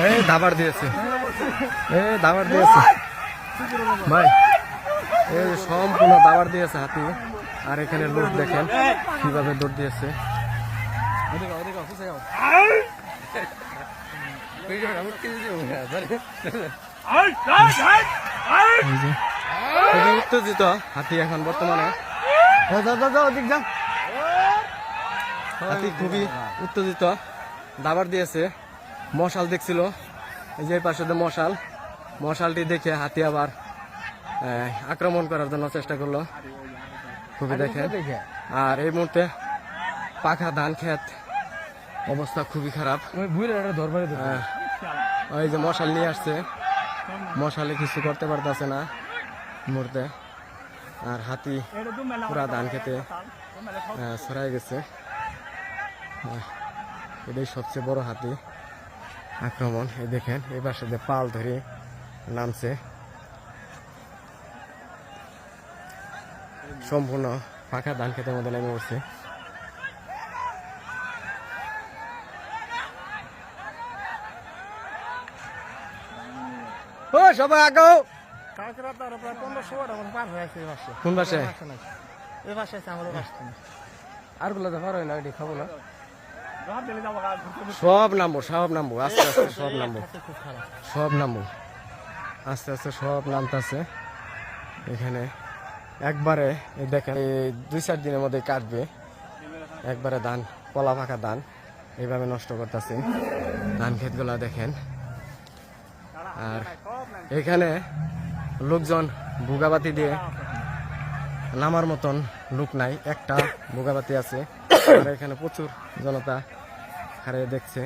এই দাবার দিয়েছে, দাবার দিয়েছে ভাই, এই সম্পূর্ণ দাবার দিয়েছে হাতি। আর এখানে লোক দেখেন কিভাবে দৌড় দিয়েছে। খুবই উত্তেজিত হাতি এখন বর্তমানে, হাতি খুবই উত্তেজিত, দাবার দিয়েছে। মশাল দেখছিল, এই যে পাশে মশাল, মশালটি দেখে হাতি আবার আক্রমণ করার জন্য চেষ্টা করলো। খুবই দেখে। আর এই মুহূর্তে পাখা ধান ক্ষেত অবস্থা খুবই খারাপ। ওই যে মশাল নিয়ে আসছে, মশালে কিছু করতে পারতেছে না মুহূর্তে। আর হাতি পুরা ধান খেতে ছড়াই গেছে। এটাই সবচেয়ে বড় হাতি আক্রমণ। এই দেখেন এই পাশে পাল ধরে নামছে, সম্পূর্ণ ফাঁকা ধান খেতের মধ্যে নেমে পড়ছে। ও সবাই আগাও। কোন পাশে? আর গুলো তো পারো না, এটি খাবো না। সব নামবো, সব নামবো, আস্তে আস্তে সব নামবো, সব নামবো, আস্তে আস্তে সব নামতেছে। এখানে একবারে দেখেন এই 2-4 দিনের মধ্যে কাটবে একবারে ধান, কলা পাকা ধান এইভাবে নষ্ট করতেছে ধান ক্ষেতগুলা দেখেন। আর এখানে লোকজন ভোগাবাতি দিয়ে নামার মতন লোক নাই, একটা ভোগাবাতি আছে। আর এখানে প্রচুর জনতা হারিয়ে দেখছে।